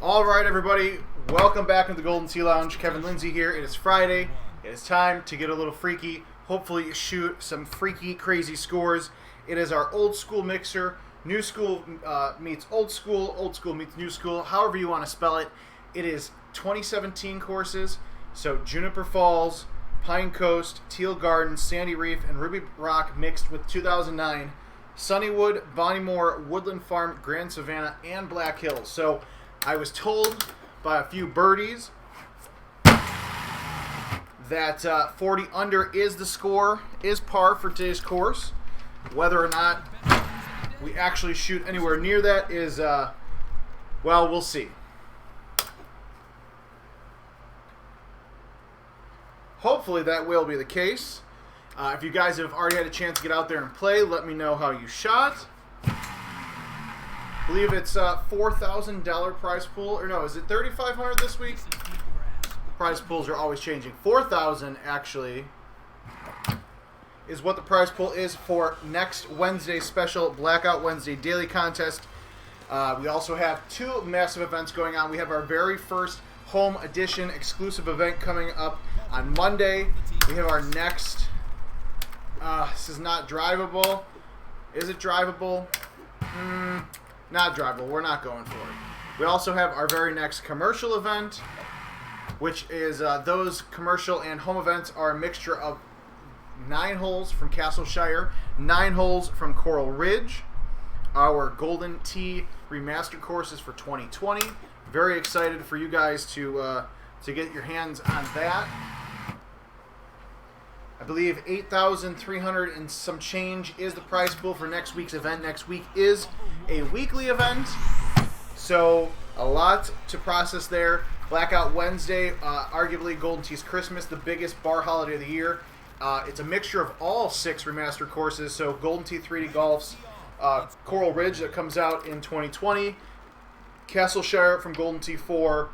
All right, everybody, welcome back into the Golden Tee Lounge. Kevin Lindsay here. It is Friday. It is time to get a little freaky. Hopefully shoot some freaky, crazy scores. It is our old school mixer. New school meets old school meets new school, however you want to spell it. It is 2017 courses, so Juniper Falls, Pine Coast, Teal Gardens, Sandy Reef, and Ruby Rock mixed with 2009 Sunnywood, Bonnymoor, Woodland Farm, Grand Savannah, and Black Hills. So I was told by a few birdies that 40 under is the score, is par for today's course. Whether or not we actually shoot anywhere near that is, well, we'll see. Hopefully that will be the case. If you guys have already had a chance to get out there and play, let me know how you shot. I believe it's $4,000 prize pool, or no, is it $3,500 this week? Prize pools are always changing. $4,000 actually is what the prize pool is for next Wednesday's special Blackout Wednesday daily contest. We also have two massive events going on. We have our very first home edition exclusive event coming up on Monday. We have our next, this is not drivable. Is it drivable? Not drivable. We're not going for it. We also have our very next commercial event, which is those commercial and home events are a mixture of 9 holes from Castleshire, 9 holes from Coral Ridge, our Golden Tee remastered courses for 2020. Very excited for you guys to get your hands on that. I believe 8,300 and some change is the prize pool for next week's event. Next week is a weekly event, so a lot to process there. Blackout Wednesday, arguably Golden Tee's Christmas, the biggest bar holiday of the year. It's a mixture of all 6 remastered courses, so Golden Tee 3D Golf's Coral Ridge that comes out in 2020, Castleshire from Golden Tee 4,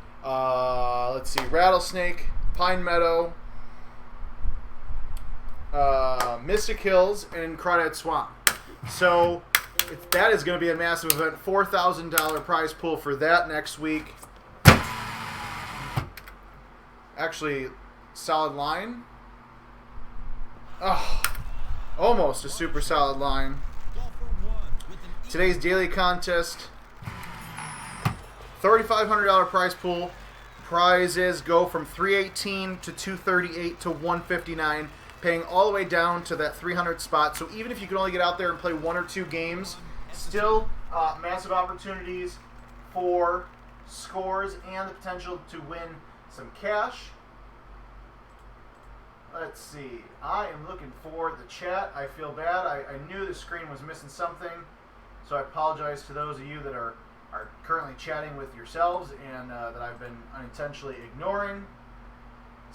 let's see, Rattlesnake, Pine Meadow, Mystic Hills, and Crawdad Swamp. So that is going to be a massive event. $4,000 prize pool for that next week. Actually, solid line. Oh, almost a super solid line. Today's daily contest, $3,500 prize pool. Prizes go from $318 to $238 to $159, paying all the way down to that 300 spot. So even if you can only get out there and play 1 or 2 games, still massive opportunities for scores and the potential to win some cash. Let's see. I am looking for the chat. I feel bad. I knew the screen was missing something, so I apologize to those of you that are currently chatting with yourselves and that I've been unintentionally ignoring.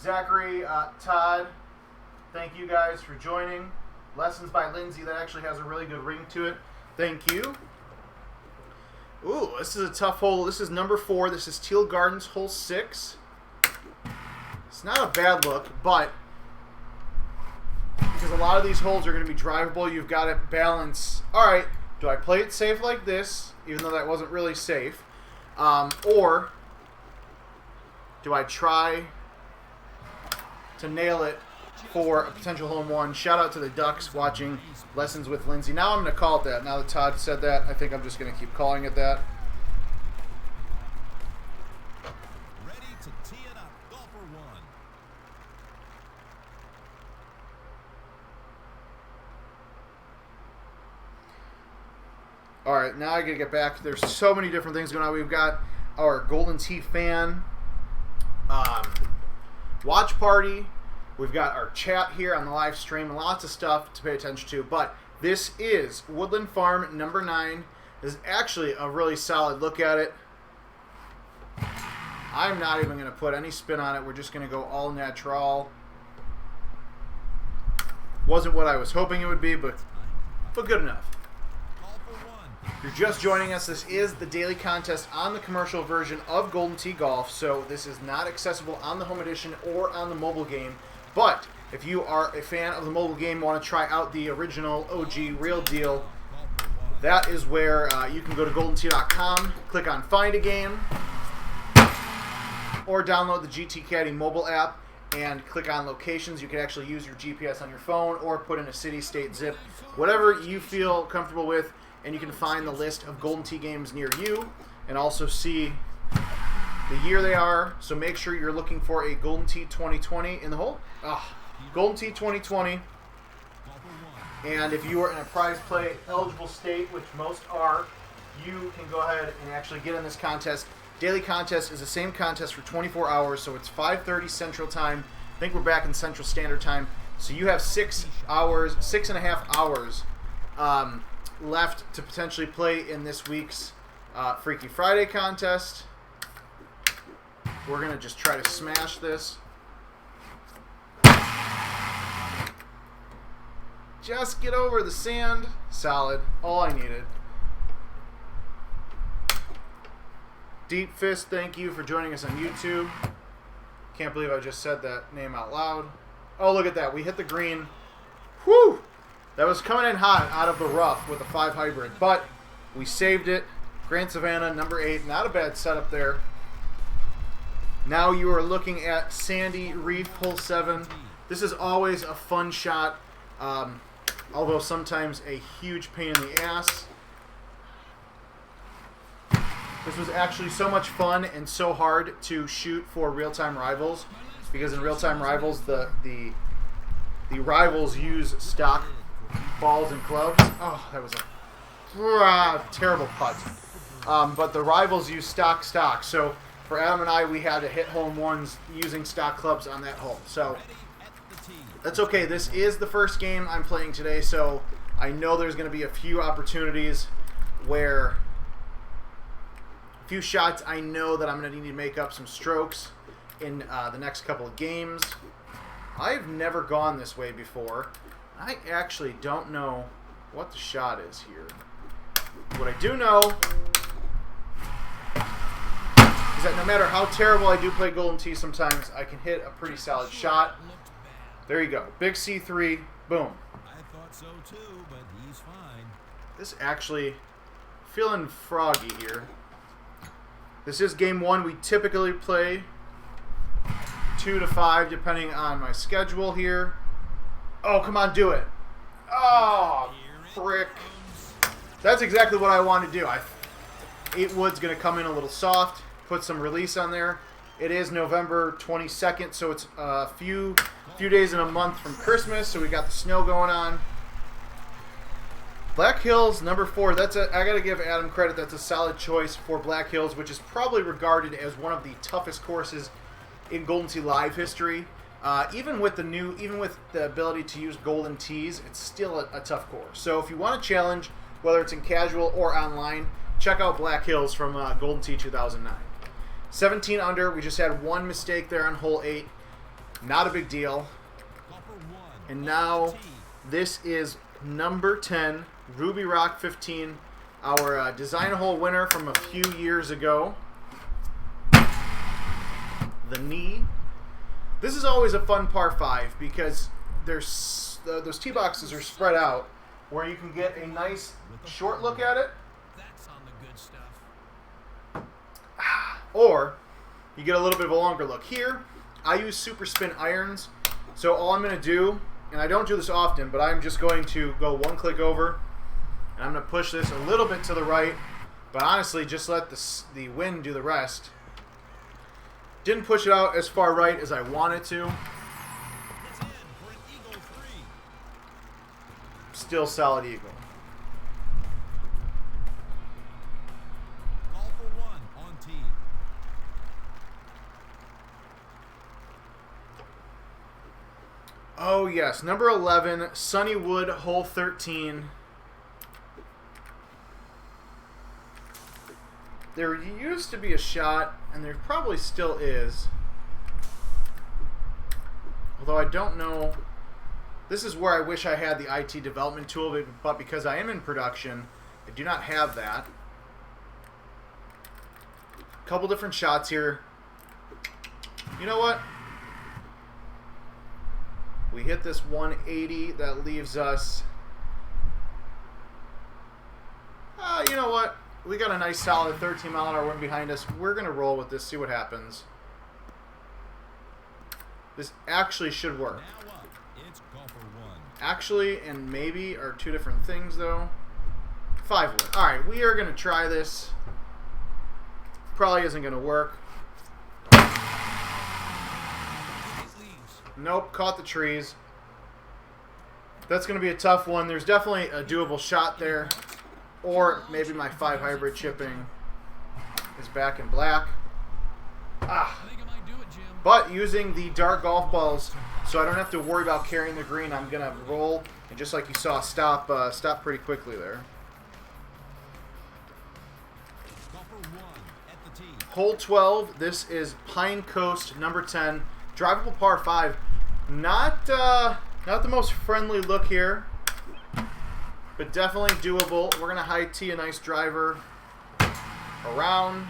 Zachary, Todd, thank you guys for joining. Lessons by Lindsay, that actually has a really good ring to it. Thank you. Ooh, this is a tough hole. This is number 4. This is Teal Gardens, hole 6. It's not a bad look, but because a lot of these holes are going to be drivable, you've got to balance. All right, do I play it safe like this, even though that wasn't really safe, or do I try to nail it for a potential home run? Shout out to the Ducks watching Lessons with Lindsay. Now I'm going to call it that. Now that Todd said that, I think I'm just going to keep calling it that. Ready to tee it up, golfer 1. All right, now I got to get back. There's so many different things going on. We've got our Golden Tee fan watch party. We've got our chat here on the live stream. Lots of stuff to pay attention to. But this is Woodland Farm number 9. This is actually a really solid look at it. I'm not even going to put any spin on it. We're just going to go all natural. Wasn't what I was hoping it would be, but good enough. If you're just joining us, this is the daily contest on the commercial version of Golden Tee Golf, so this is not accessible on the home edition or on the mobile game. But if you are a fan of the mobile game, want to try out the original OG real deal, that is where you can go to goldentee.com, click on Find a Game, or download the GT Caddy mobile app and click on locations. You can actually use your GPS on your phone or put in a city, state, zip, whatever you feel comfortable with, and you can find the list of Golden Tee games near you and also see the year they are. So make sure you're looking for a Golden Tee 2020 in the hole. Golden Tee 2020. And if you are in a prize play eligible state, which most are, you can go ahead and actually get in this contest. Daily contest is the same contest for 24 hours, so it's 5:30 Central Time. I think we're back in Central Standard Time. So you have 6.5 hours left to potentially play in this week's Freaky Friday contest. We're going to just try to smash this. Just get over the sand. Solid. All I needed. Deep Fist, thank you for joining us on YouTube. Can't believe I just said that name out loud. Oh, look at that. We hit the green. Whew! That was coming in hot out of the rough with a 5 hybrid, but we saved it. Grand Savannah, number 8. Not a bad setup there. Now you are looking at Sandy Reef, hole 7. This is always a fun shot, although sometimes a huge pain in the ass. This was actually so much fun and so hard to shoot for real-time rivals, because in real-time rivals, the rivals use stock balls and clubs. Oh, that was a terrible putt. But the rivals use stock. So for Adam and I, we had to hit hole-in-ones using stock clubs on that hole. So that's okay. This is the first game I'm playing today, so I know there's going to be a few opportunities where few shots I know that I'm going to need to make up some strokes in the next couple of games. I've never gone this way before. I actually don't know what the shot is here. What I do know is that no matter how terrible I do play Golden Tee, sometimes I can hit a pretty solid shot. There you go. Big C3. Boom. I thought so too, but he's fine. This actually feeling froggy here. This is game 1. We typically play 2 to 5 depending on my schedule here. Oh, come on, do it. Oh, frick. That's exactly what I want to do. 8 wood's going to come in a little soft, put some release on there. It is November 22nd, so it's a few days in a month from Christmas, so we got the snow going on. Black Hills, number 4. I got to give Adam credit. That's a solid choice for Black Hills, which is probably regarded as one of the toughest courses in Golden Tee Live history. Even with the ability to use Golden Tees, it's still a tough course. So if you want a challenge, whether it's in casual or online, check out Black Hills from Golden Tee 2009. 17 under. We just had one mistake there on hole 8. Not a big deal. And now this is number 10. Ruby Rock 15, our design hole winner from a few years ago. The knee. This is always a fun par 5 because those tee boxes are spread out where you can get a nice short look at it. That's on the good stuff. Or you get a little bit of a longer look. Here, I use super spin irons. So all I'm going to do, and I don't do this often, but I'm just going to go one click over. And I'm going to push this a little bit to the right, but honestly, just let the wind do the rest. Didn't push it out as far right as I wanted to. It's in for an eagle 3. Still solid eagle. Call for 1 on tee. Oh yes, number 11, Sunnywood, hole 13. There used to be a shot, and there probably still is. Although I don't know. This is where I wish I had the IT development tool, but because I am in production, I do not have that. A couple different shots here. You know what? We hit this 180. That leaves us... you know what? We got a nice solid 13-mile-an-hour wind behind us. We're going to roll with this, see what happens. This actually should work. Now up, it's golfer 1. Actually and maybe are two different things, though. 5 wood. All right, we are going to try this. Probably isn't going to work. It leaves. Nope, caught the trees. That's going to be a tough one. There's definitely a doable shot there. Or maybe my 5 hybrid chipping is back in black. Ah. I think I might do it, Jim. But using the dark golf balls, so I don't have to worry about carrying the green, I'm going to roll. And just like you saw, stop pretty quickly there. Golfer 1 at the tee. Hole 12, this is Pine Coast, number 10. Drivable par 5. Not the most friendly look here, but definitely doable. We're going to high tee a nice driver around.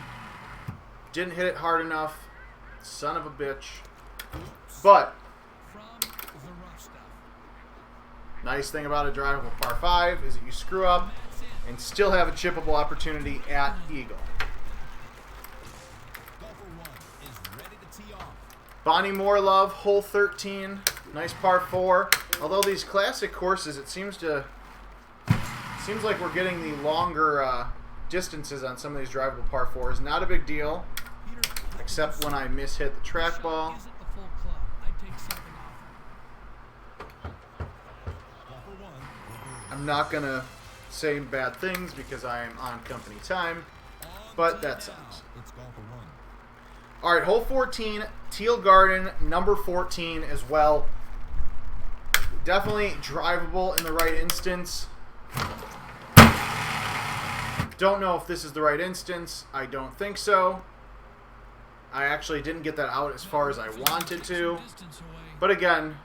Didn't hit it hard enough. Son of a bitch. But From the rough stuff. nice thing about a drivable par 5 is that you screw up That's it. and still have a chippable opportunity at Eagle. Golfer 1 is ready to tee off. Bonnie Moorlove, hole 13. Nice par 4. Although these classic courses, it seems like we're getting the longer distances on some of these drivable par 4s. Not a big deal, Peter, except when I mishit the track ball. isn't the full club. I'd take something off. Golfer 1 will go I'm not going to say bad things because I am on company time, on but to that now. sucks. It's golfer 1. All right, hole 14, Teal Garden, number 14 as well. Definitely drivable in the right instance. Don't know if this is the right instance. I don't think so. I actually didn't get that out as far as I wanted to. Distance away. But again,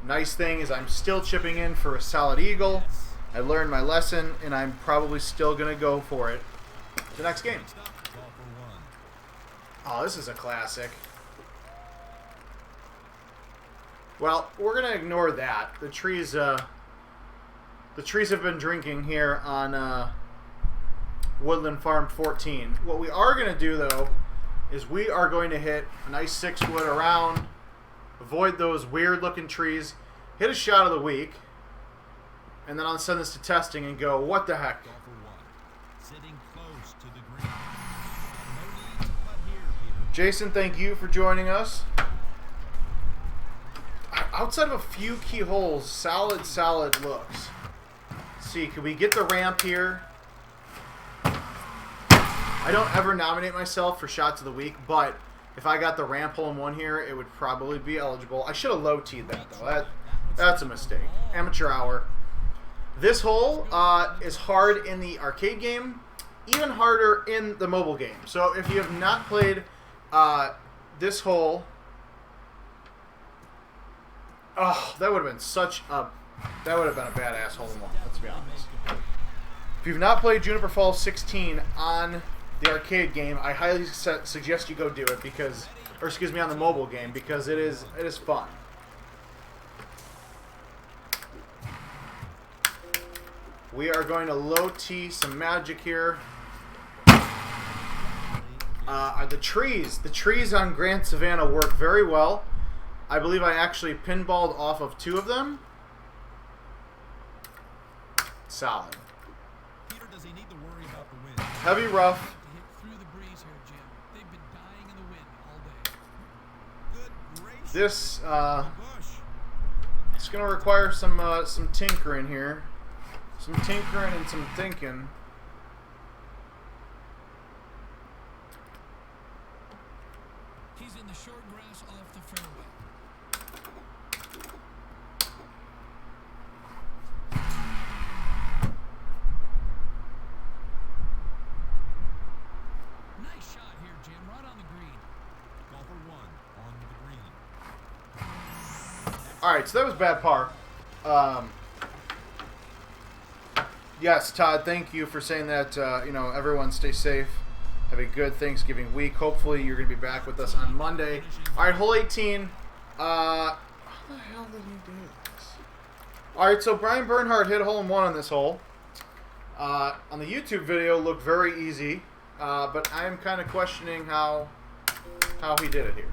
nice thing is I'm still chipping in for a solid eagle. I learned my lesson, and I'm probably still going to go for it the next game. Next up, golfer 1. Oh, this is a classic. Well, we're going to ignore that. The trees have been drinking here on Woodland Farm 14. What we are going to do, though, is we are going to hit a nice 6 wood around, avoid those weird-looking trees, hit a shot of the week, and then I'll send this to testing and go, what the heck? Golfer 1 sitting close to the green. No need to putt here, Peter. Jason, thank you for joining us. Outside of a few key holes, solid looks. Let's see, can we get the ramp here? I don't ever nominate myself for shots of the week, but if I got the ramp hole in one here, it would probably be eligible. I should have low teed that though. That's a mistake. Amateur hour. This hole is hard in the arcade game, even harder in the mobile game. So if you have not played this hole, oh, that would have been that would have been a badass hole in one. Let's be honest. If you've not played Juniper Falls 16 on the arcade game, I highly suggest you go do it because, or excuse me, on the mobile game because it is fun. We are going to low tee some magic here. The trees on Grand Savannah work very well. I believe I actually pinballed off of 2 of them. Solid. Peter, does he need to worry about the wind? Heavy rough. To hit through the breeze here, Jim. They've been dying in the wind all day. Good gracious. This Bush. it's going to require some tinkering here. Some tinkering and some thinking. He's in the short grass off the fairway. Nice shot here, Jim. Right on the green. Golfer 1 on the green. All right, so that was bad par. Yes, Todd, thank you for saying that. Everyone stay safe. Have a good Thanksgiving week. Hopefully, you're going to be back with us on Monday. All right, hole 18. How the hell did he do this? All right, so Brian Bernhardt hit a hole in one on this hole. On the YouTube video, looked very easy, but I am kind of questioning how he did it here.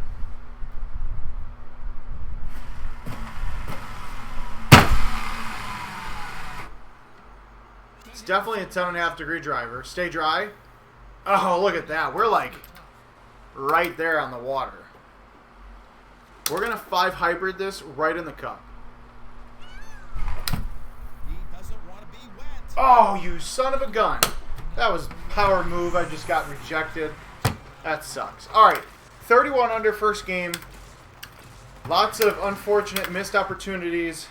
definitely a 10.5 degree driver. Stay dry. Oh, look at that. We're like right there on the water. We're going to 5 hybrid this right in the cup. He doesn't want to be wet. Oh, you son of a gun. That was power move. I just got rejected. That sucks. All right. 31 under first game. Lots of unfortunate missed opportunities.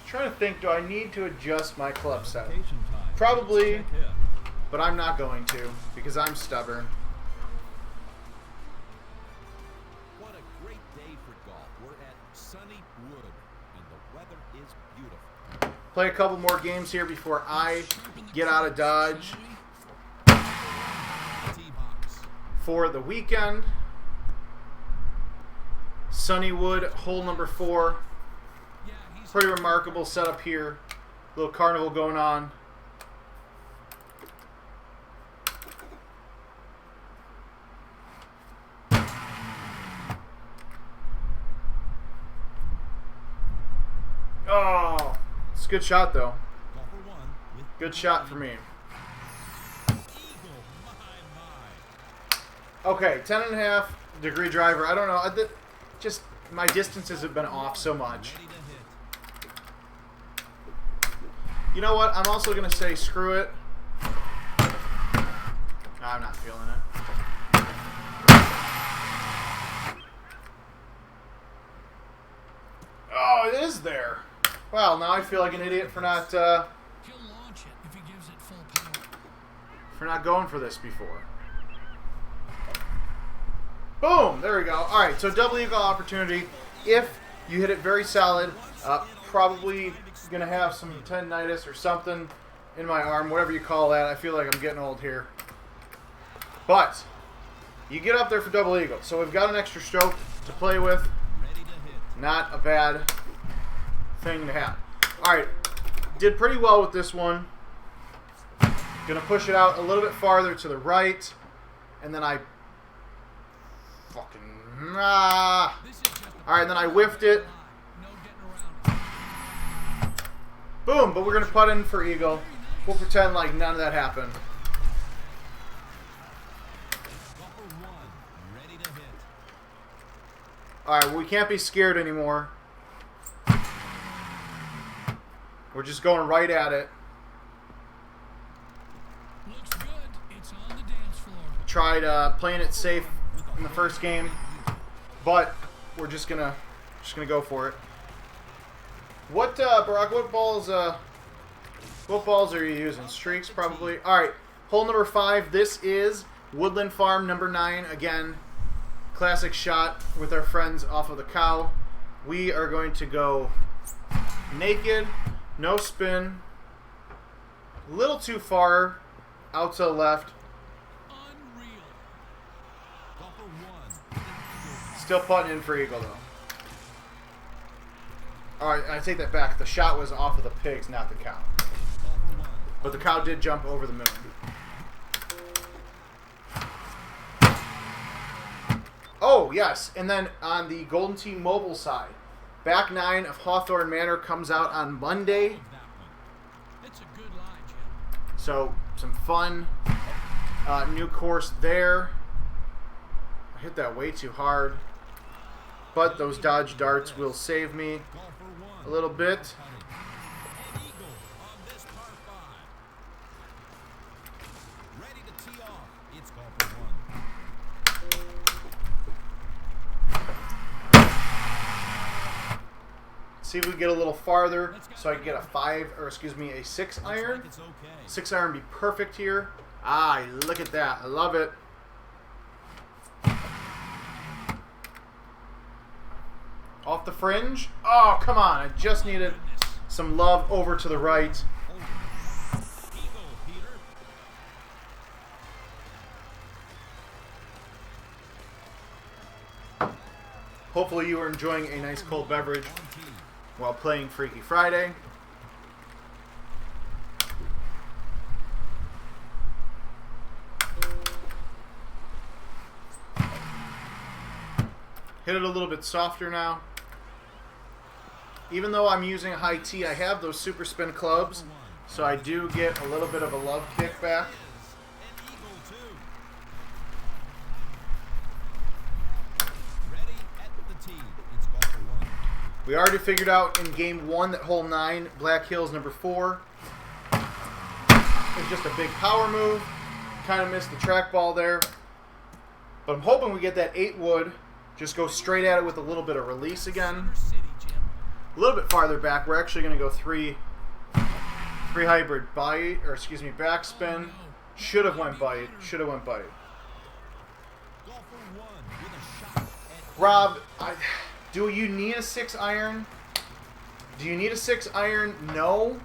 Trying to think, do I need to adjust my club set? Probably, but I'm not going to because I'm stubborn. What a great day for golf. We're at Sunny Wood, and the weather is beautiful. Play a couple more games here before I get out of Dodge Tee-box. for the weekend. Sunnywood, hole number 4. Yeah, he's Pretty remarkable setup here. Little carnival going on. Oh, it's a good shot though. golfer one with Good shot for me. eagle. My. Okay, 10.5 degree driver. I don't know. Just my distances have been off so much. Ready to hit. You know what? I'm also going to say screw it. I'm not feeling it. Oh, it is there. Wow, now I feel like an idiot for not He'll launch it if he gives it full power. going for this before. Boom! There we go. All right, so double eagle opportunity. If you hit it very solid, probably going to have some tendinitis or something in my arm, whatever you call that. I feel like I'm getting old here. But you get up there for double eagle. So we've got an extra stroke to play with. Ready to hit. Not a bad thing to have. All right, did pretty well with this one. Gonna push it out a little bit farther to the right, and then I fucking This is just a all right, and then I whiffed it. no getting around it. Boom! But we're gonna putt in for eagle. We'll pretend like none of that happened. Golfer one. Ready to hit. All right, well, we can't be scared anymore. We're just going right at it. Looks good. It's on the dance floor. Tried playing it safe in the first game, but we're just gonna go for it. What Barack? What balls are you using? Streaks probably. All right, hole number 5. This is Woodland Farm number 9 again. Classic shot with our friends off of the cow. We are going to go naked, no spin, a little too far out to the left. Unreal. Golfer one. Still putting in for eagle though. All right, I take that back. The shot was off of the pigs, not the cow. Golfer one. But the cow did jump over the moon. Oh, yes. And then on the Golden Tee Mobile side, back 9 of Hawthorne Manor comes out on Monday. That one. It's a good lie, Jim. So, some fun new course there. I hit that way too hard. But those dodge darts will save me Golfer one. a little bit. An eagle on this par 5. Ready to tee off. It's golfer one. See if we can get a little farther so I can get a 6 iron. It's okay. 6 iron be perfect here. Ah, look at that. I love it. Off the fringe. Oh, come on. I just needed some love over to the right. Eagle, Peter. Hopefully you are enjoying a nice cold beverage On tee. while playing Freaky Friday. Hit it a little bit softer now. Even though I'm using a high tee, I have those super spin clubs So I do get a little bit of a love kick back. An eagle too. Ready at the tee. It's golfer 1. We already figured out in game 1 that hole 9, Black Hills number 4, is just a big power move. Kind of missed the trackball there. But I'm hoping we get that 8 wood. Just go straight at it with a little bit of release again. Center City, Jim. A little bit farther back. We're actually going to go 3 hybrid bite, or excuse me, backspin. Should have went bite. Should have went bite. Golfer 1 with a shot at Rob, do you need a 6 iron? Do you need a 6 iron? No.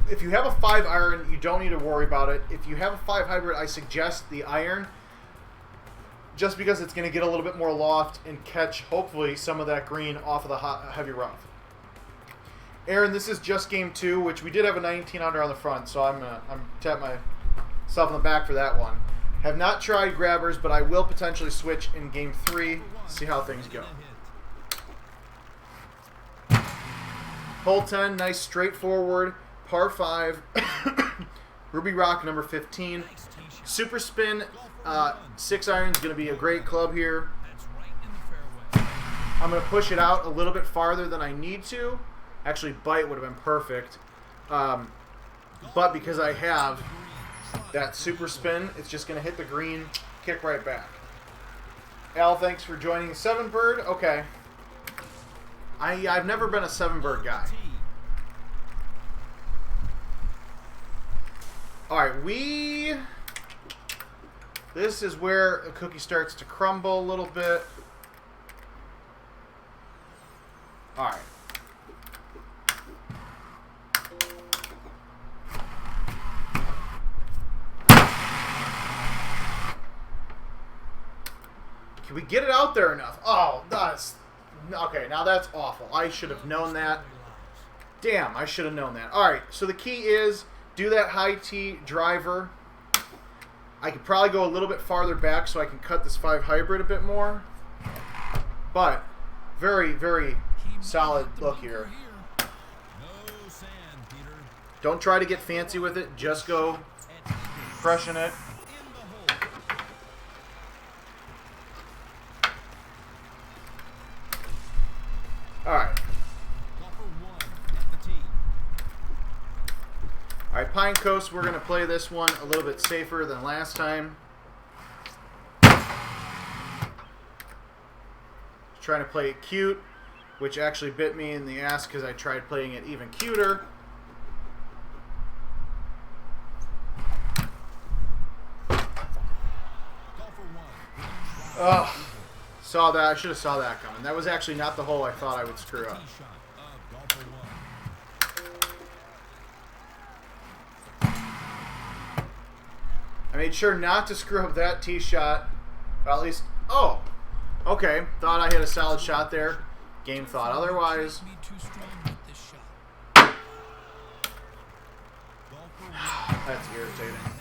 If you have a 5 iron, you don't need to worry about it. If you have a 5 hybrid, I suggest the iron, just because it's going to get a little bit more loft and catch, hopefully, some of that green off of the heavy rough. Aaron, this is just game 2, which we did have a 19 under on the front, so I'm tapping myself on the back for that one. Have not tried grabbers, but I will potentially switch in game 3, see how things go. Hole 10, nice straightforward, par 5, Ruby Rock number 15. Super spin, 6 iron is going to be a great club here. That's right in the fairway. I'm going to push it out a little bit farther than I need to. Actually, bite would have been perfect. But because I have that super spin, it's just going to hit the green, kick right back. Al, thanks for joining. 7 bird? Okay. I've never been a 7 bird guy. Alright, this is where a cookie starts to crumble a little bit. Alright. Can we get it out there enough? Oh, that's... Okay, now that's awful. I should have known that. Damn, I should have known that. Alright, so the key is do that high tee driver. I could probably go a little bit farther back so I can cut this 5 hybrid a bit more. But very, very solid look here. no sand, Peter. Don't try to get fancy with it. Just go crushing it. In the hole. Alright. Golfer 1 at the tee. Alright, Pine Coast, we're going to play this one a little bit safer than last time. Trying to play it cute, which actually bit me in the ass because I tried playing it even cuter. Golfer 1. Ugh. Saw that. I should have saw that coming. That was actually not the hole I thought I would screw up. Tee shot of golfer 1. I made sure not to screw up that tee shot. Or at least... Oh! Okay. Thought I had a solid shot there. Game thought otherwise. Be too strong with this shot. Golfer 1. That's irritating. And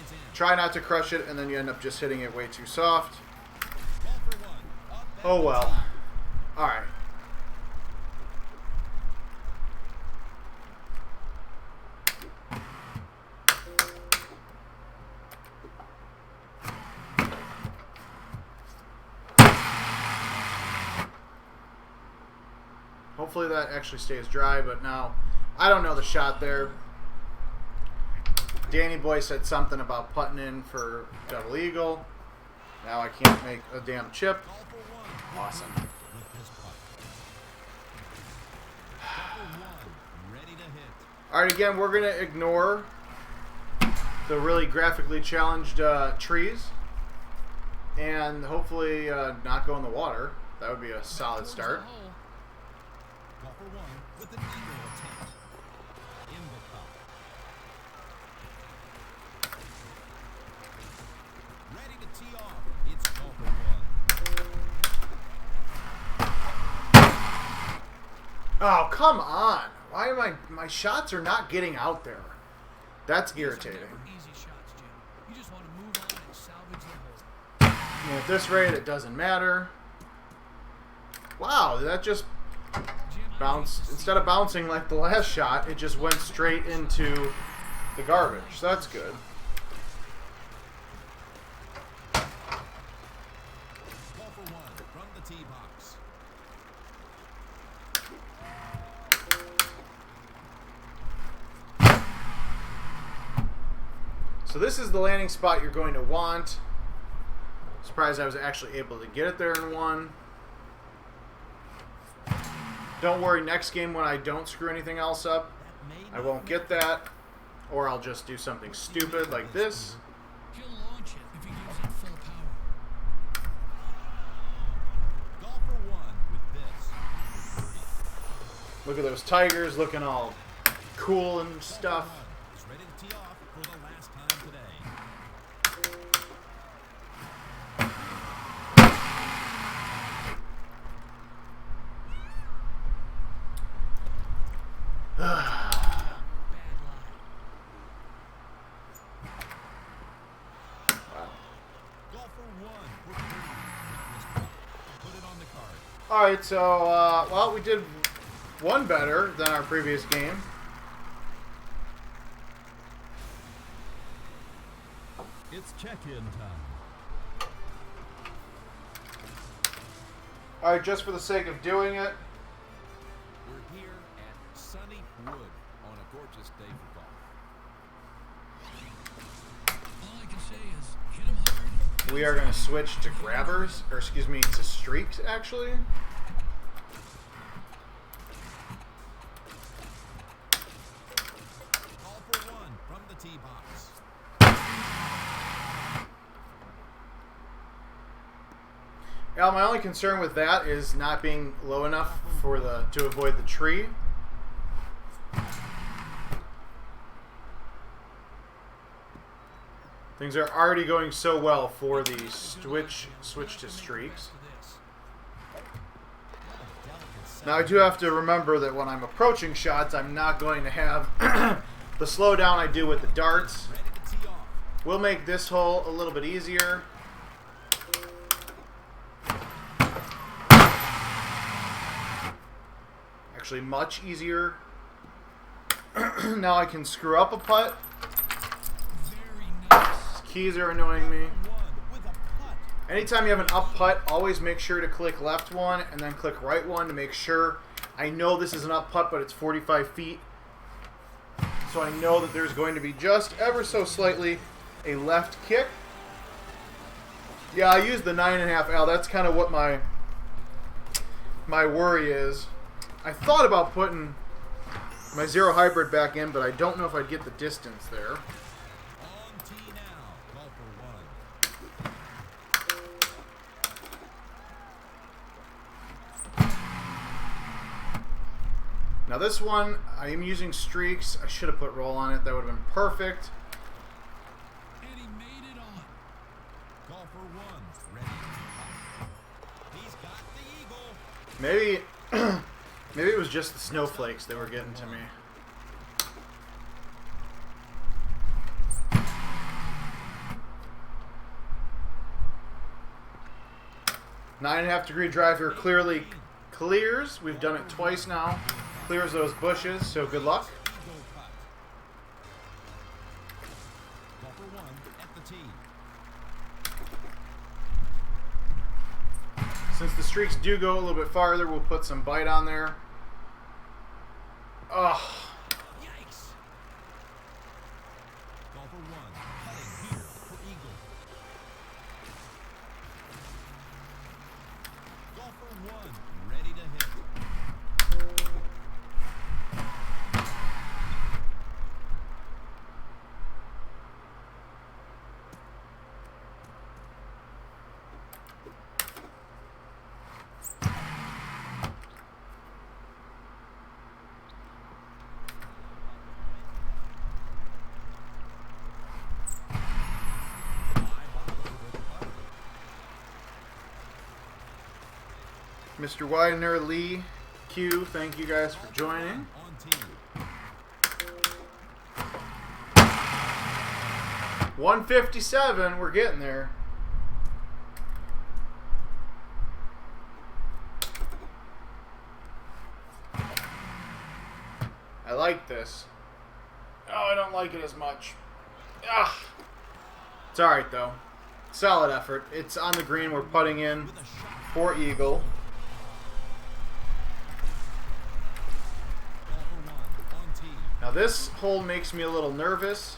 it's in. Try not to crush it, and then you end up just hitting it way too soft. Golfer 1 up at Oh the well. tee. Alright. Hopefully that actually stays dry, but now I don't know the shot there. Danny Boy said something about putting in for double eagle. Now I can't make a damn chip. Golfer 1 Awesome. with his putt. Golfer 1 ready to hit. Alright, again, we're going to ignore the really graphically challenged trees and hopefully not go in the water. That would be a solid start. Golfer 1 with an eagle attempt. In the cup. Ready to tee off. It's golfer 1. Oh, come on. Why am my shots are not getting out there? That's irritating. Easy shots, Jim. You just want to move on and salvage the hole. And at this rate, it doesn't matter. Wow, that just... Jim, bounced, instead of bouncing like the last shot, it just went straight into the garbage. So that's good. Ball for one from the tee box. So this is the landing spot you're going to want. Surprised I was actually able to get it there in one. Don't worry, next game when I don't screw anything else up, I won't get that. Or I'll just do something stupid like this. He'll launch it if he gives it full power. Golf for one with this. Look at those Tigers looking all cool and stuff. He's ready to tee off for the last time today. Golf for one with three. Put it on the card. Alright, so, well, we did one better than our previous game. It's check-in time. Alright, just for the sake of doing it, We're here at Sunny Wood on a gorgeous day for golf. All I can say is hit him hard. we are going to switch to grabbers, or excuse me, to streaks, actually. Call for one from the tee box. Yeah, my only concern with that is not being low enough for the to avoid the tree. Things are already going so well for the switch to streaks. Now I do have to remember that when I'm approaching shots, I'm not going to have the slowdown I do with the darts. Ready to tee off. We'll make this hole a little bit easier. Actually, much easier. Now I can screw up a putt. Very nice. Keys are annoying me. One with a putt. Anytime you have an up putt, always make sure to click left one and then click right one to make sure. I know this is an up putt, but it's 45 feet. So I know that there's going to be just ever so slightly a left kick. Yeah, I used the 9.5 L. That's kind of what my worry is. I thought about putting my zero hybrid back in, but I don't know if I'd get the distance there. On tee now. Call for one. Now this one, I am using streaks. I should have put roll on it. That would have been perfect. And he made it on. Call for one. Ready to putt. He's got the eagle. Maybe, maybe it was just the snowflakes that were getting to me. Nine and a half degree drive here clearly clears. We've done it twice now. Clears those bushes, so good luck. Eagle putt. Call for one at the tee. Since the streaks do go a little bit farther, we'll put some bite on there. Ugh. Yikes. Call for one. Putting here for eagle. Call for one. Ready to hit. Mr. Widener, Lee, Q, thank you guys for joining. On tee. 157, we're getting there. like this. Oh, I don't like it as much. Ah. It's alright, though. Solid effort. It's on the green. We're putting in for eagle. Now this hole makes me a little nervous.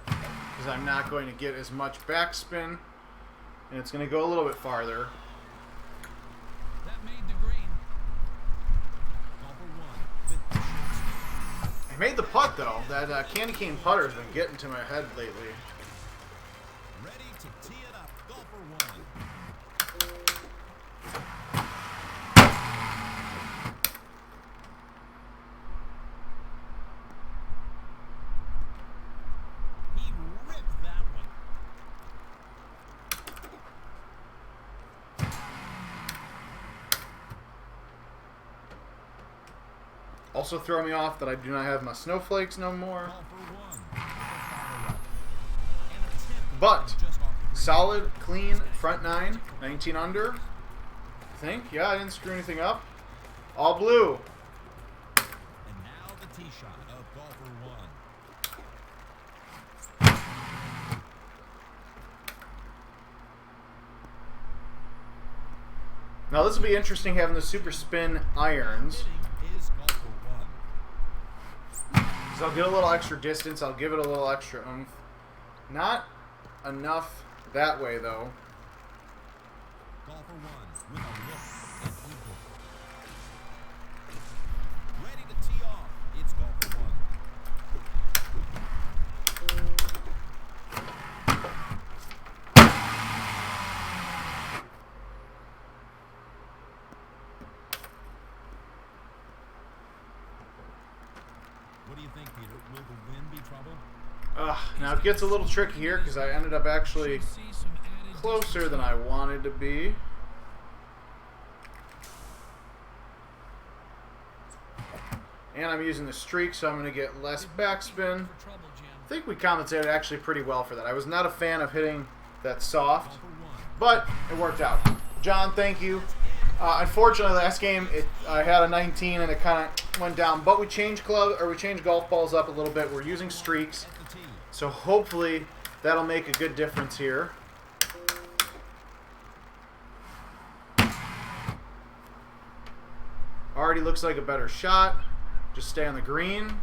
Because I'm not going to get as much backspin. And it's going to go a little bit farther. That made the green. I made the putt, though. That candy cane putter has been getting to my head lately. Ready to tee it up. Golfer 1. He ripped that one. Also throw me off that I do not have my snowflakes no more. Golfer 1. But solid, clean front nine, 19 under. I think. Yeah, I didn't screw anything up. All blue. And now the tee shot of golfer 1. Now this will be interesting having the super spin irons. Hitting is golfer 1. Because I'll get a little extra distance. I'll give it a little extra oomph. Not enough that way, though. Golfer 1 with a look at eagle. Ready to tee off. It's golfer 1. What do you think, Peter? Will the wind be trouble? Now it gets a little tricky here because I ended up actually See some added closer than I wanted to be. And I'm using the streak, so I'm going to get less backspin. for trouble, Jim. I think we compensated actually pretty well for that. I was not a fan of hitting that soft, Golfer 1. but it worked out. John, thank you. Unfortunately, last game I had a 19 and it kind of went down. But we changed golf balls up a little bit. We're using streaks, At the tee. so hopefully that'll make a good difference here. Already looks like a better shot. Just stay on the green.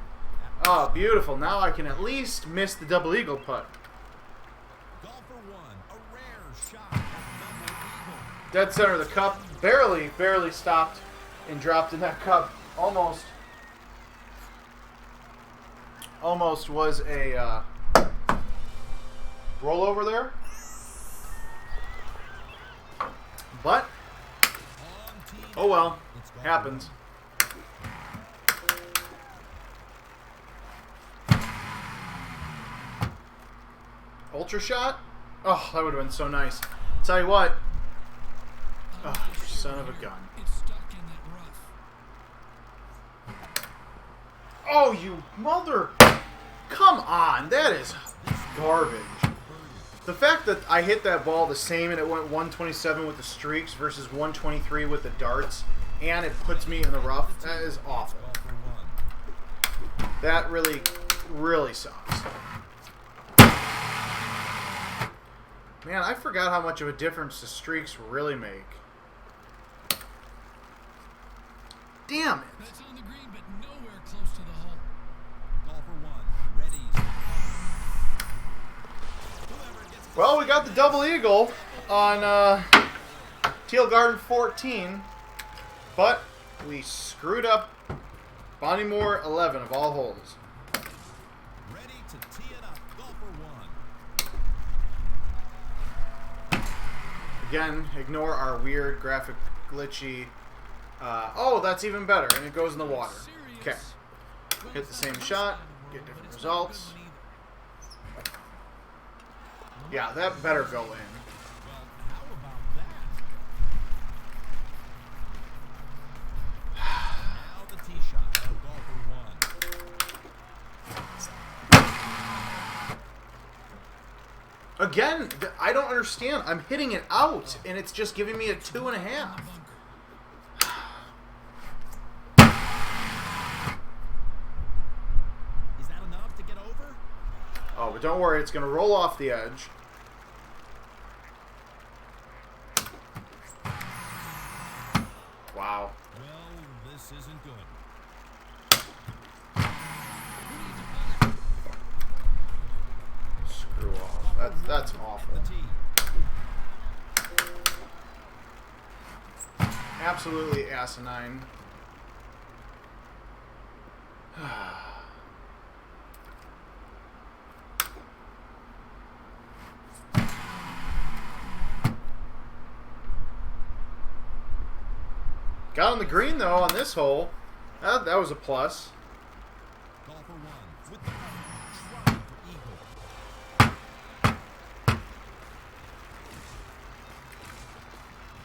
Oh, beautiful. Now I can at least miss the double eagle putt. Golfer 1, a rare shot at double eagle. Dead center of the cup. Barely stopped and dropped in that cup. Almost was a rollover there. But, On tee. oh well. It's golfer Happens. 1. Ultra shot? Oh, that would have been so nice. Tell you what. Oh, you son of a gun. It's stuck in that rough. Oh, you mother... Come on. That is garbage. The fact that I hit that ball the same and it went 127 with the streaks versus 123 with the darts, and it puts me in the rough, that is awful. Golfer 1. That really, really sucks. Man, I forgot how much of a difference the streaks really make. Damn it. That's on the green, but nowhere close to the hole. Golfer 1, ready. Whoever gets Well, we got the double eagle on Teal Garden 14, but we screwed up Bonnie Moore 11 of all holes. ready to tee it up. Golfer 1. Again, ignore our weird graphic glitchy. Oh, that's even better, and it goes in the water. Okay. Hit the same shot, get different results. Yeah, that better go in. Well, how about that? Now the tee shot of golfer 1. Again, I don't understand. I'm hitting it out, and it's just giving me a 2.5. But don't worry, it's going to roll off the edge. Wow. Well, this isn't good. Screw off. That's awful. The tee. Absolutely asinine. Got on the green though on this hole. That was a plus. Golfer one with the putt, trying for eagle.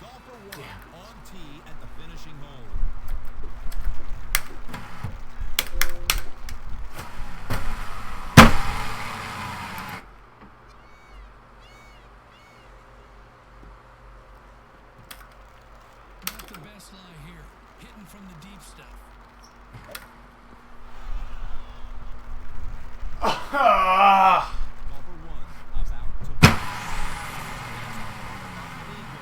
Golfer one on tee at the finishing hole. Not the best lie here. Hitting from the deep stuff. Ah! Golfer one about to eagle.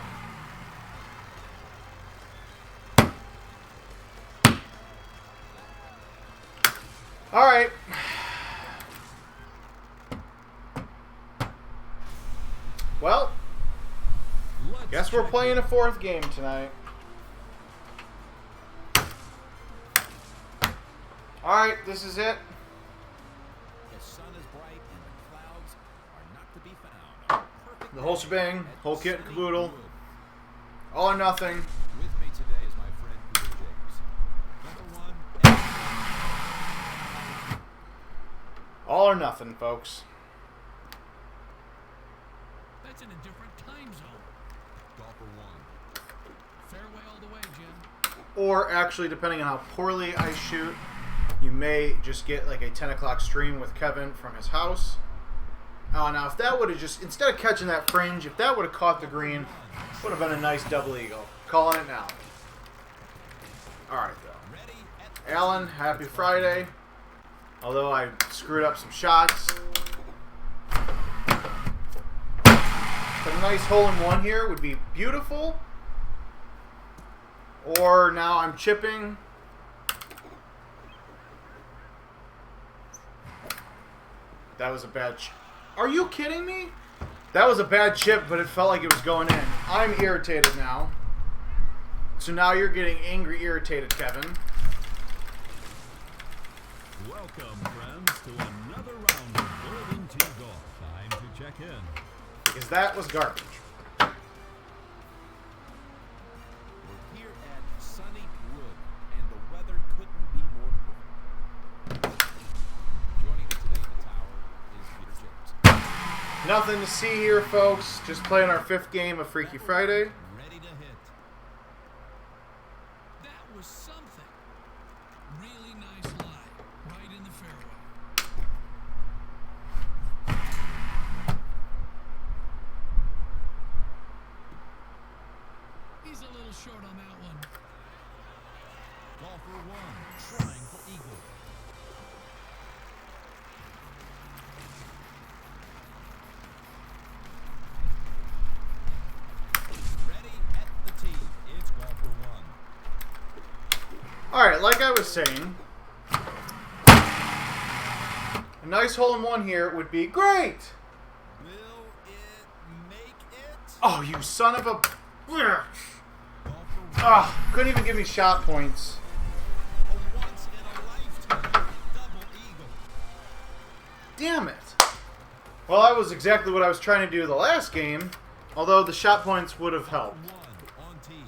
All right. Well, Let's guess we're check playing it. a fourth game tonight. All right, this is it. The sun is bright and the clouds are not to be found. Perfect The whole shebang, at whole kit and sunny caboodle, Wood. all or nothing. With me today is my friend Peter James. Number one. All or nothing, folks. That's in a different time zone. Golfer one. Fairway all the way, Jim. Or actually, depending on how poorly I shoot, you may just get like a 10 o'clock stream with Kevin from his house. Now, if that would have just, instead of catching that fringe, if that would have caught the green, would have been a nice double eagle. Calling it now. All right, though. Ready at the Alan, happy Friday. Although I screwed up some shots. But a nice hole-in-one here would be beautiful. Or now I'm chipping. That was a bad chip. Are you kidding me? That was a bad chip, but it felt like it was going in. I'm irritated now. So now you're getting angry, irritated, Kevin. Welcome, friends, to another round of Golden Tee Golf. Time to check in. Because that was garbage. We're here at sunny Wood, and the weather couldn't be more perfect. Joining me today in the tower is Peter James. Nothing to see here, folks. Just playing our 5th game of Freaky Friday. Ready to hit. That was something. Really nice lie. Right in the fairway. He's a little short on that one. Golfer one, trying for eagle. Ready at the tee. It's golfer one. Alright, like I was saying, a nice hole-in-one here would be great. Will it make it? Oh, you son of a... Golfer Ah, couldn't even give me shot points. one, a once in a lifetime double eagle. Damn it. Well, that was exactly what I was trying to do the last game, although the shot points would have helped. One on tee.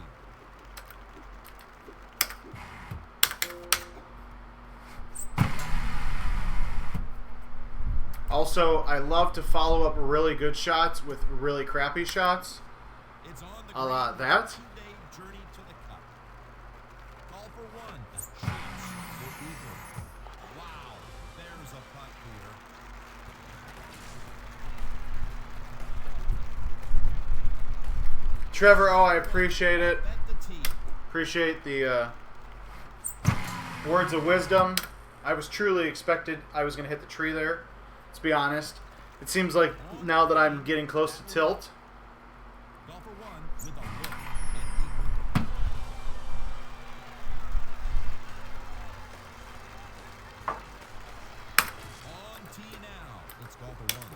Also, I love to follow up really good shots with really crappy shots. It's on the A la green. that. 2-day journey to the cup. Golfer one, a chance for eagle. Wow, there's a putt, Peter. Trevor, oh, I appreciate it. Bet the tee. Appreciate the words of wisdom. I was truly expected I was going to hit the tree there. Let's be honest. It seems like now that I'm getting close to tilt. Golfer 1 with a look and eagle. On tee now. It's golfer 1.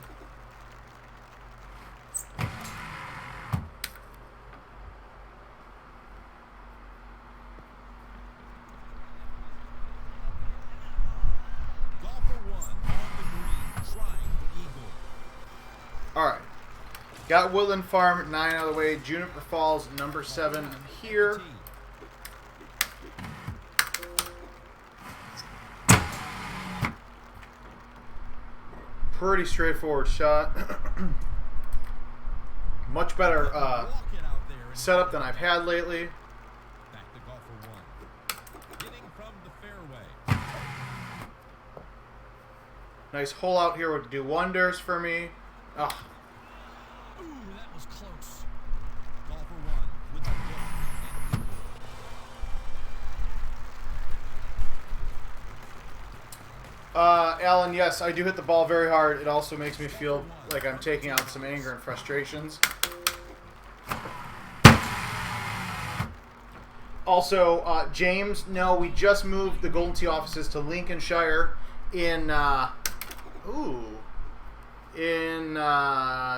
Golfer 1 on the green, trying the eagle. Alright. Got Woodland Farm 9 out of the way. Juniper Falls number 7 here. Pretty straightforward shot. Much better Walk it out there and setup than I've had lately. back to golfer 1. Hitting from the fairway. Nice hole out here would do wonders for me. Oh, Ooh, that was close. Golfer 1 with a look and eagle. Alan, yes, I do hit the ball very hard. It also makes me feel like I'm taking out some anger and frustrations. Also, James, no, we just moved the Golden Tee offices to Lincolnshire in,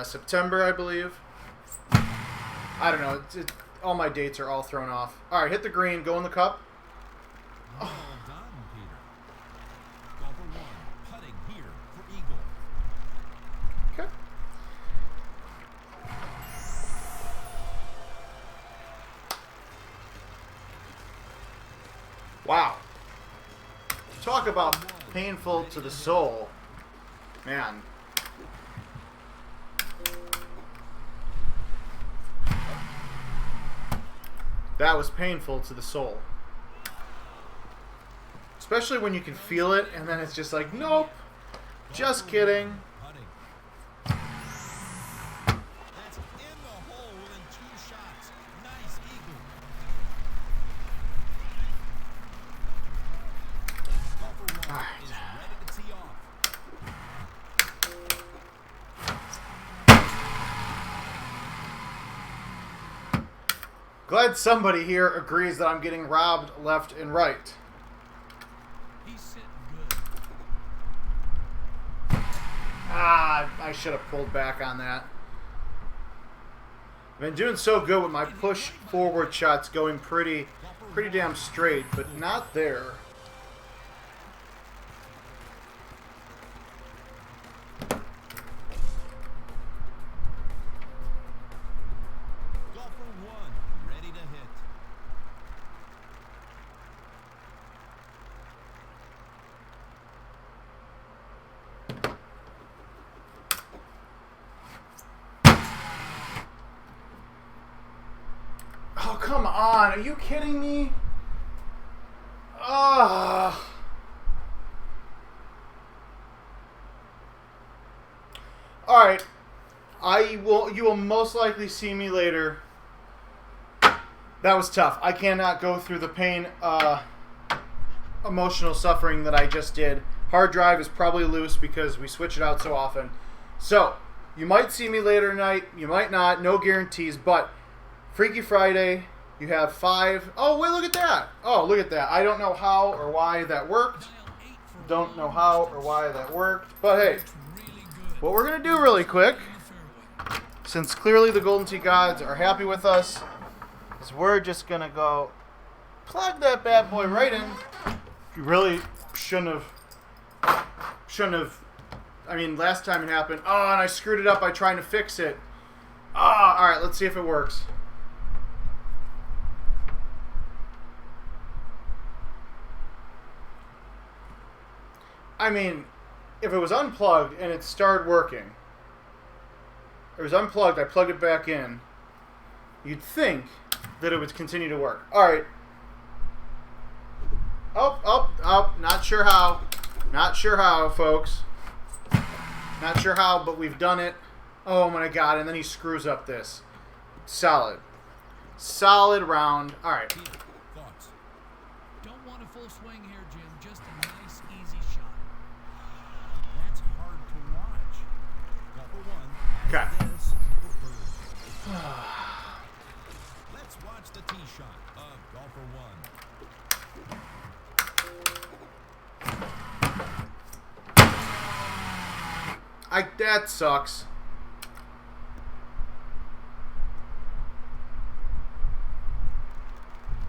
September, I believe. I don't know. All my dates are all thrown off. All right, hit the green, go in the cup. Well done, Peter. Golfer 1 putting here for eagle. Okay. Wow. Talk about painful to the soul. Man. That was painful to the soul. Especially when you can feel it and then it's just like, nope. Just kidding. Putting. That's in the hole within 2 shots. Nice eagle. Golfer 1 is ready to tee off. Glad somebody here agrees that I'm getting robbed left and right. He's sitting good. Ah, I should have pulled back on that. I've been doing so good with my push forward shots going pretty damn straight, but not there. Golfer 1 ready to hit. Oh, come on. Are you kidding me? Ah. All right. You will most likely see me later. That was tough. I cannot go through the pain, emotional suffering that I just did. Hard drive is probably loose because we switch it out so often. So, you might see me later tonight. You might not. No guarantees. But Freaky Friday, you have 5. Oh, wait, look at that. Oh, look at that. I don't know how or why that worked. Dial 8 for Don't know how or why that worked. But hey, really good. what we're going to do really quick, In the fairway. since clearly the Golden Tee gods are happy with us, is we're just going to go plug that bad boy right in. You really shouldn't have. I mean, last time it happened. Oh, and I screwed it up by trying to fix it. Ah, all right, let's see if it works. I mean, if it was unplugged and it started working, it was unplugged, I plugged it back in, you'd think that it would continue to work. All right. Oh, not sure how. Not sure how, folks. Not sure how, but we've done it. Oh my god, and then he screws up this. Solid. Solid round. All right. Peter, thoughts? Don't want a full swing here, Jim. Just a nice, easy shot. That's hard to watch. That sucks.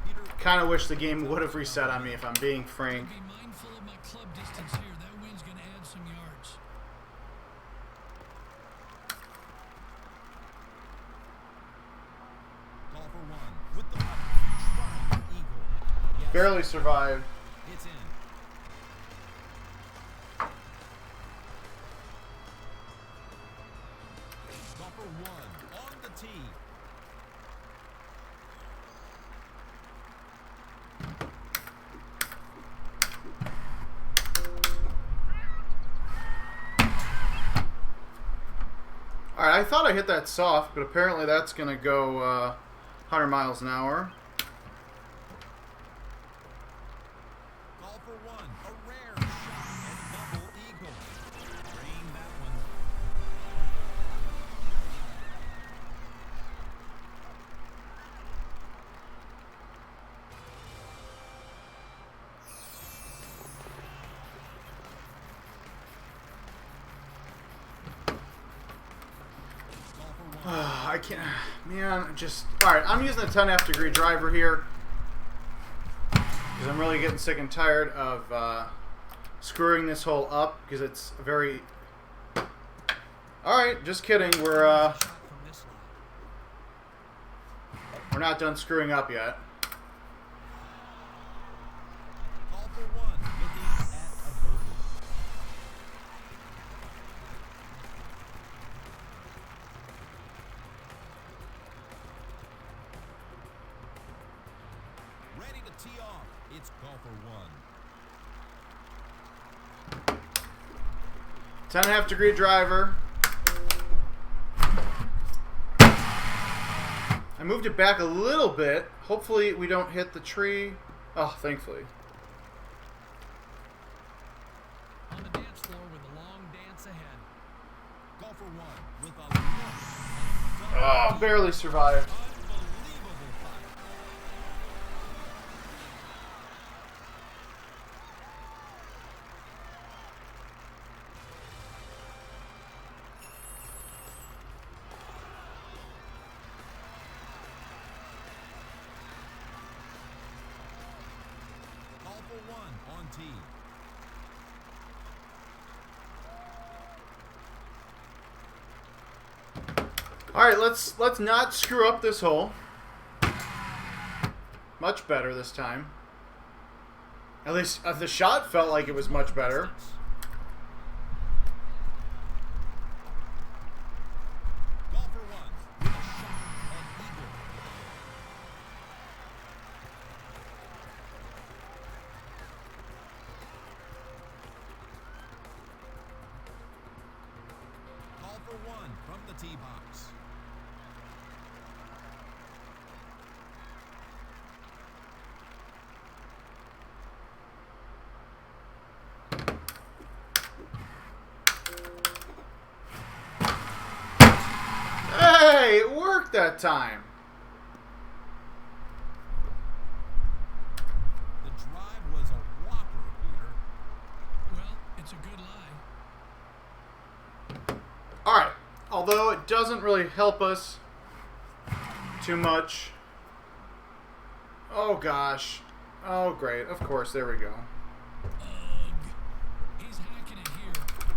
Peter Kind of wish the game would have reset on me if I'm being frank. Be mindful of my club distance here. That wind's going to add some yards. call for one with the putt. Trying eagle. Yes, Barely survived. it's in. Call for one on the tee. Alright, I thought I hit that soft, but apparently that's going to go 100 miles an hour. Call for one. A rare shot and double eagle. Drain that one. Call for one. I can't, man, just, alright, I'm using a 10.5 degree driver here because I'm really getting sick and tired of screwing this hole up because it's very, alright, just kidding, Shot from this line. we're not done screwing up yet. Call for one. Looking at a birdie. Ready to tee off. It's call for one. 10.5 degree driver. I moved it back a little bit. Hopefully we don't hit the tree. Oh, thankfully. On the dance floor with a long dance ahead. Call for one with a look. Oh, barely survived. Unbelievable putt. Call for one on tee. All right, let's not screw up this hole. Much better this time. At least the shot felt like it was much better. Call for one with a shot and eagle. Call for one from the tee box. Hey, it worked that time. The drive was a whopper, Peter. Well, it's a good lie. All right, although it doesn't really help us too much. Oh gosh. Oh great. Of course. There we go. Ugh. He's hacking it here.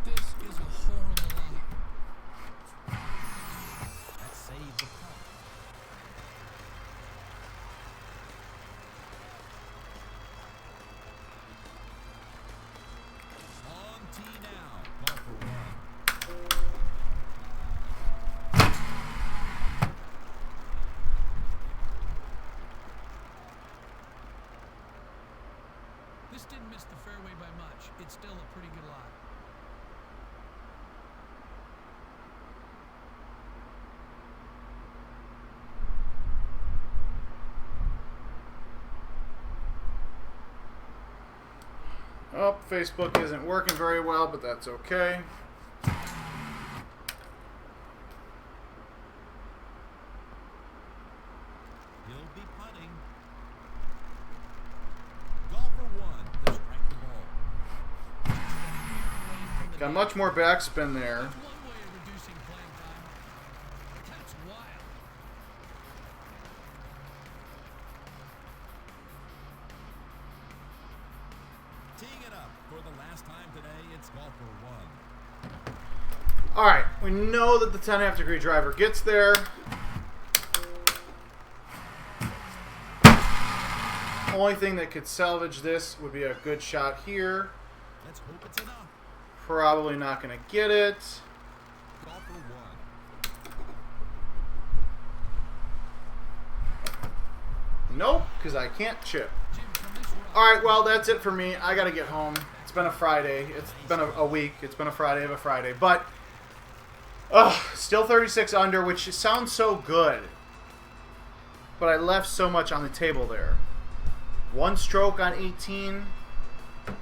This is a horrible lie. That saved the putt. On tee now. Call for one. This didn't miss the fairway by much. It's still a pretty good lie. Oh, Facebook isn't working very well, but that's okay. He'll be putting. Call for one to strike the ball. Got much more backspin there. That's one way the last time today, it's golfer 1. All right, we know that the 10.5 degree driver gets there. Only thing that could salvage this would be a good shot here. Let's hope it's enough. Probably not going to get it. Golfer 1. Nope, because I can't chip. Jim, from this round, All right, well, that's it for me. I got to get home. It's been a Friday. It's been a week. It's been a Friday of a Friday. But still 36 under, which sounds so good. But I left so much on the table there. 1 stroke on 18.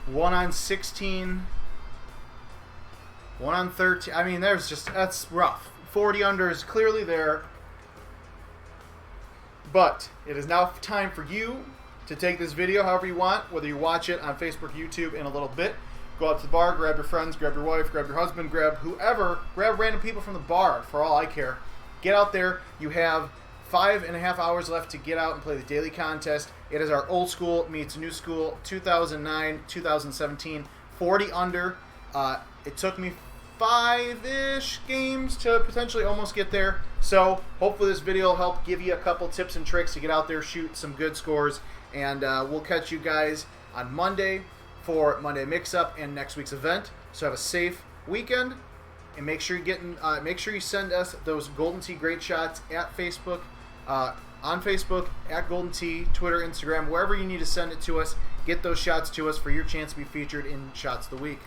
1 on 16. 1 on 13. I mean, that's rough. 40 under is clearly there. But it is now time for you to take this video however you want, whether you watch it on Facebook, YouTube in a little bit. Go out to the bar, grab your friends, grab your wife, grab your husband, grab whoever, grab random people from the bar, for all I care. Get out there. You have 5.5 hours left to get out and play the daily contest. It is our old school meets new school, 2009, 2017, 40 under. It took me 5-ish games to potentially almost get there. So hopefully this video will help give you a couple tips and tricks to get out there, shoot some good scores, and we'll catch you guys on Monday for Monday Mix-Up and next week's event. So have a safe weekend, and make sure you send us those Golden Tee Great Shots at Facebook, on Facebook at Golden Tee, Twitter, Instagram, wherever you need to send it to us. Get those shots to us for your chance to be featured in Shots of the Week.